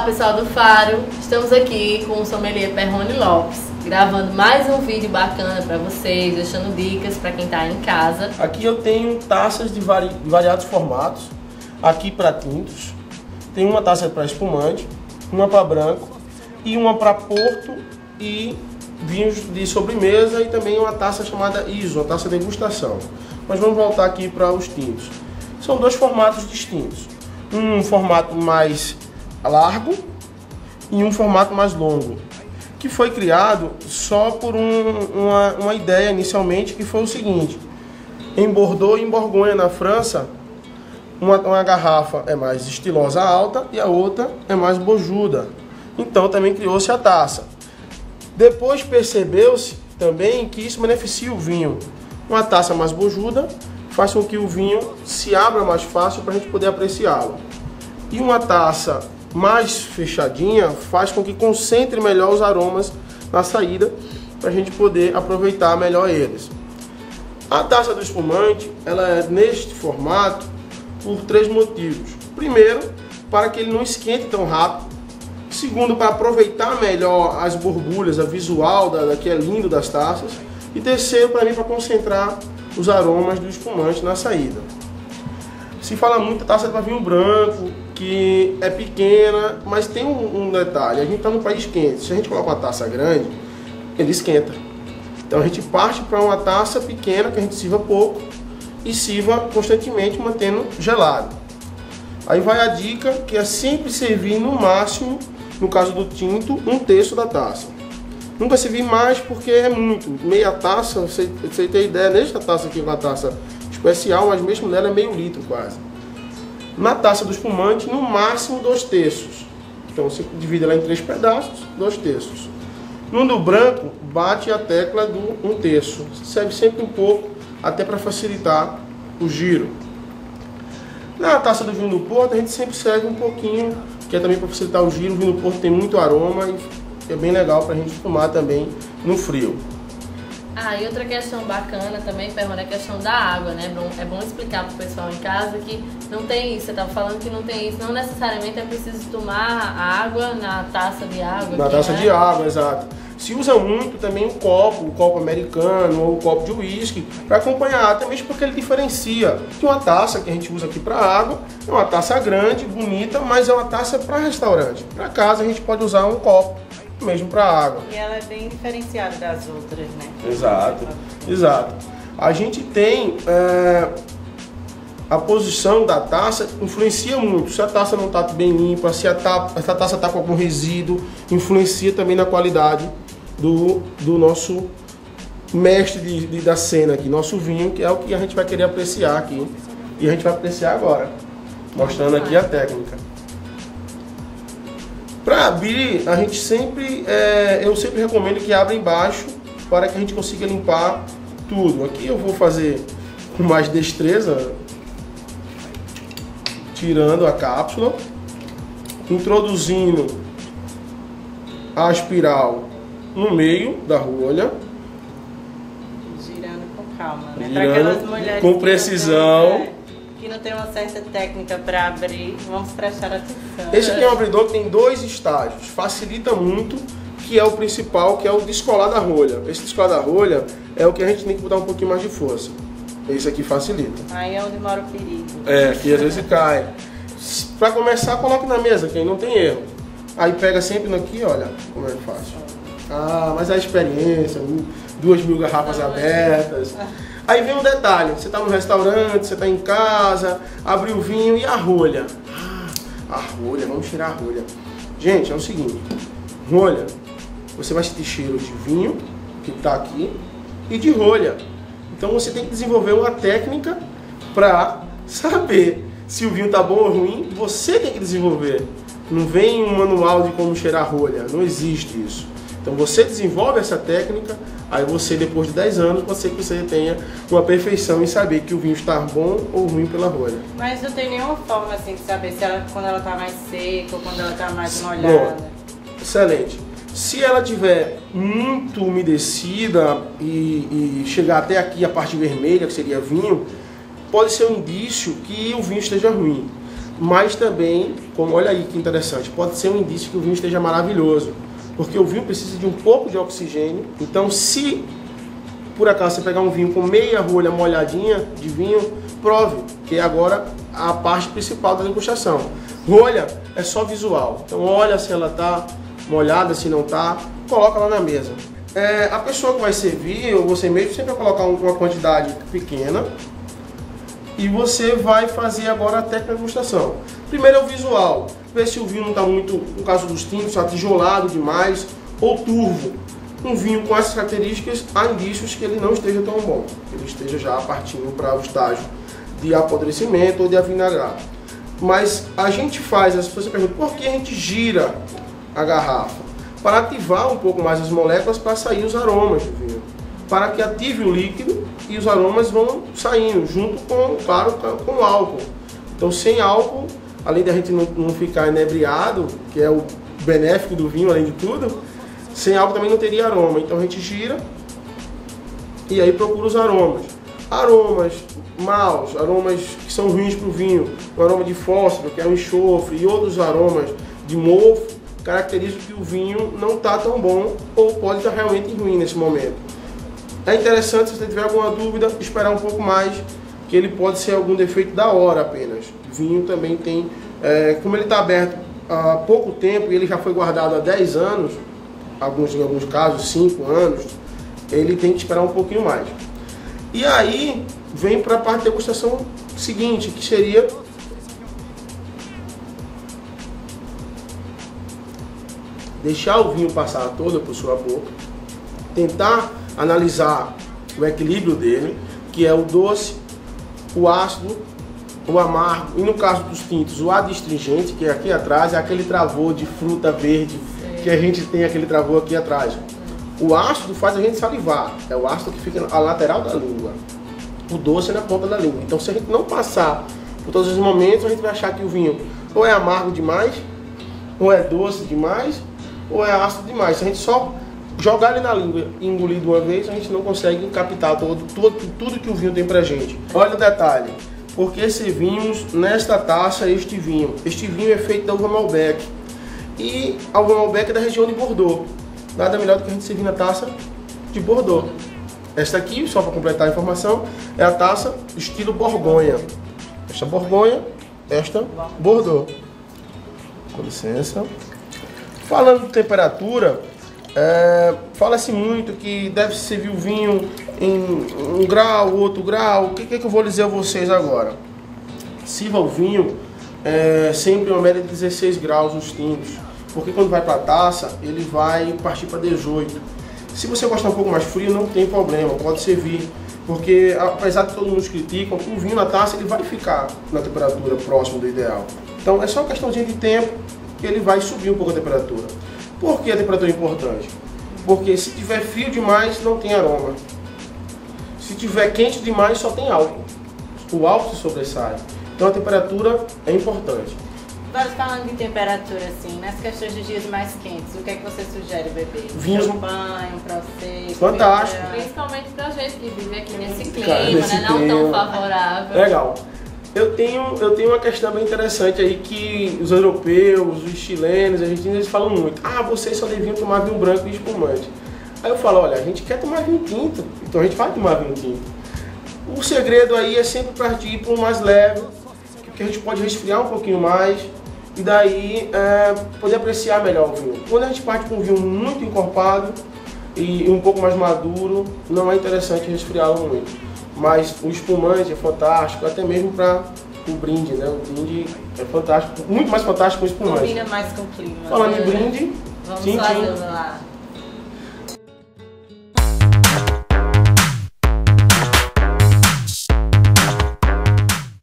Olá pessoal do Faro, estamos aqui com o sommelier Perrone Lopes, gravando mais um vídeo bacana para vocês, deixando dicas para quem está em casa. Aqui eu tenho taças de variados formatos, aqui para tintos, tem uma taça para espumante, uma para branco e uma para porto e vinhos de sobremesa e também uma taça chamada ISO, uma taça de degustação. Mas vamos voltar aqui para os tintos. São dois formatos distintos, um formato mais largo e um formato mais longo, que foi criado só por uma ideia inicialmente, que foi o seguinte: em Bordeaux e em Borgonha, na França, uma garrafa é mais estilosa alta e a outra é mais bojuda, então também criou-se a taça. Depois percebeu-se também que isso beneficia o vinho. Uma taça mais bojuda faz com que o vinho se abra mais fácil para a gente poder apreciá-lo, e uma taça mais fechadinha faz com que concentre melhor os aromas na saída para a gente poder aproveitar melhor eles. A taça do espumante, ela é neste formato por três motivos. Primeiro, para que ele não esquente tão rápido. Segundo, para aproveitar melhor as borbulhas, a visual que é lindo das taças. E terceiro, para mim, para concentrar os aromas do espumante na saída. Se fala muito da taça para vinho branco, que é pequena, mas tem um detalhe: a gente está num país quente. Se a gente coloca uma taça grande, ele esquenta. Então a gente parte para uma taça pequena, que a gente sirva pouco e sirva constantemente, mantendo gelado. Aí vai a dica, que é sempre servir no máximo, no caso do tinto, 1/3 da taça. Nunca servir mais, porque é muito. Meia taça, você tem ideia, nesta taça aqui, uma taça especial, mas mesmo nela é meio litro quase. Na taça do espumante, no máximo 2/3. Então você divide ela em 3 pedaços, 2/3. No do branco, bate a tecla do 1/3. Serve sempre um pouco, até para facilitar o giro. Na taça do vinho do Porto, a gente sempre serve um pouquinho, que é também para facilitar o giro. O vinho do Porto tem muito aroma e é bem legal para a gente tomar também no frio. E outra questão bacana também, Perrone, é a questão da água, né? É bom explicar para o pessoal em casa que não tem isso. Você estava falando que não tem isso. Não necessariamente é preciso tomar água na taça de água. Na taça de água, exato. Se usa muito também o copo americano ou o copo de uísque para acompanhar, até mesmo porque ele diferencia de uma taça que a gente usa aqui para água. É uma taça grande, bonita, mas é uma taça para restaurante. Para casa a gente pode usar um copo mesmo para água. E ela é bem diferenciada das outras, né? Exato, exato. A gente tem a posição da taça, influencia muito. Se a taça não está bem limpa, se essa taça está com algum resíduo, influencia também na qualidade do nosso mestre da cena aqui, nosso vinho, que é o que a gente vai querer apreciar aqui. E a gente vai apreciar agora, mostrando aqui a técnica. Para abrir, a gente eu sempre recomendo que abra embaixo, para que a gente consiga limpar tudo. Aqui eu vou fazer com mais destreza, tirando a cápsula, introduzindo a espiral no meio da rolha, girando com calma, né? Girando para aquelas mulheres com precisão. Que não tem uma certa técnica para abrir, vamos prestar atenção. Esse aqui é um abridor que tem 2 estágios, facilita muito, que é o principal, que é o descolar da rolha. Esse descolar da rolha é o que a gente tem que botar um pouquinho mais de força. Esse aqui facilita. Aí é onde mora o perigo. Que às vezes cai. Para começar, coloque na mesa, que aí não tem erro. Aí pega sempre aqui, olha como é fácil. Mas a experiência, 2.000 garrafas abertas. Aí vem um detalhe: você está no restaurante, você está em casa, abriu o vinho e a rolha. A rolha, vamos tirar a rolha. Gente, é o seguinte: rolha, você vai sentir cheiro de vinho, que está aqui, e de rolha. Então você tem que desenvolver uma técnica para saber se o vinho está bom ou ruim. Você tem que desenvolver. Não vem um manual de como cheirar a rolha, não existe isso. Então você desenvolve essa técnica, aí você, depois de 10 anos, você tenha uma perfeição em saber que o vinho está bom ou ruim pela rolha. Mas não tem nenhuma forma assim de saber se quando ela está mais seca ou quando ela está mais molhada. Bom, excelente. Se ela tiver muito umedecida e chegar até aqui a parte vermelha, que seria vinho, pode ser um indício que o vinho esteja ruim. mas também, como olha aí que interessante, pode ser um indício que o vinho esteja maravilhoso, porque o vinho precisa de um pouco de oxigênio. Então, se por acaso você pegar um vinho com meia rolha molhadinha de vinho, prove, que é agora a parte principal da degustação. Rolha é só visual, então olha se ela está molhada, se não está, coloca lá na mesa. A pessoa que vai servir, ou você mesmo, sempre vai colocar uma quantidade pequena e você vai fazer agora a técnica de degustação. Primeiro é o visual, ver se o vinho não está muito, no caso dos tintos, está tijolado demais ou turvo. Um vinho com essas características, há indícios que ele não esteja tão bom, que ele esteja já partindo para o estágio de apodrecimento ou de avinagrar. Mas a gente faz, as pessoas perguntam, por que a gente gira a garrafa? Para ativar um pouco mais as moléculas para sair os aromas do vinho. Para que ative o líquido e os aromas vão saindo, junto com, claro, com o álcool. Então, sem álcool, além de a gente não ficar inebriado, que é o benéfico do vinho, além de tudo, sem álcool também não teria aroma. Então a gente gira e aí procura os aromas. Aromas maus, aromas que são ruins para o vinho, o aroma de fósforo, que é o enxofre, e outros aromas de mofo, caracterizam que o vinho não está tão bom ou pode estar realmente ruim nesse momento. É interessante, se você tiver alguma dúvida, esperar um pouco mais, que ele pode ser algum defeito da hora apenas. O vinho também tem, como ele está aberto há pouco tempo e ele já foi guardado há 10 anos, em alguns casos 5 anos, ele tem que esperar um pouquinho mais. E aí vem para a parte de degustação seguinte, que seria deixar o vinho passar todo por sua boca, tentar analisar o equilíbrio dele, que é o doce, o ácido, o amargo, e no caso dos tintos, o adstringente, que é aqui atrás, é aquele travor de fruta verde que a gente tem, aquele travor aqui atrás. O ácido faz a gente salivar, é o ácido que fica à lateral da língua. O doce é na ponta da língua. Então, se a gente não passar por todos os momentos, a gente vai achar que o vinho ou é amargo demais, ou é doce demais, ou é ácido demais. Se a gente só jogar ele na língua e engolir de uma vez, a gente não consegue captar tudo que o vinho tem pra gente. Olha o detalhe, porque servimos nesta taça este vinho. Este vinho é feito da uva Malbec. E a uva Malbec é da região de Bordeaux. Nada melhor do que a gente servir na taça de Bordeaux. Esta aqui, só para completar a informação, é a taça estilo Borgonha. Esta Borgonha, esta Bordeaux. Com licença. Falando de temperatura, fala-se muito que deve servir o vinho em um grau, outro grau. O que eu vou dizer a vocês agora? Sirva o vinho sempre uma média de 16 graus os tintos, porque quando vai para a taça, ele vai partir para 18. Se você gostar um pouco mais frio, não tem problema, pode servir, porque apesar de todo mundo criticam, o vinho na taça ele vai ficar na temperatura próxima do ideal. Então é só uma questãozinha de tempo que ele vai subir um pouco a temperatura. Por que a temperatura é importante? Porque se tiver frio demais, não tem aroma. Se tiver quente demais, só tem álcool. O álcool se sobressai. Então a temperatura é importante. Agora, falando de temperatura, assim, nas questões de dias mais quentes, o que é que você sugere beber? Vinhos... Champanhe, prosecco... Fantástico. Principalmente pra gente que vive aqui nesse clima, Cara, nesse né? Não clima. tão favorável. Legal. Eu tenho uma questão bem interessante aí que os europeus, os chilenos, os argentinos, eles falam muito. Ah, vocês só deviam tomar vinho branco e espumante. Aí eu falo, olha, a gente quer tomar vinho tinto, então a gente vai tomar vinho tinto. O segredo aí é sempre partir para um mais leve, que a gente pode resfriar um pouquinho mais e daí poder apreciar melhor o vinho. Quando a gente parte para um vinho muito encorpado e um pouco mais maduro, não é interessante resfriá-lo muito. Mas o espumante é fantástico, até mesmo para o brinde, né? O brinde é fantástico, muito mais fantástico que o espumante. Combina mais com o clima. Falando em brinde, Vamos tintim. fazer lá.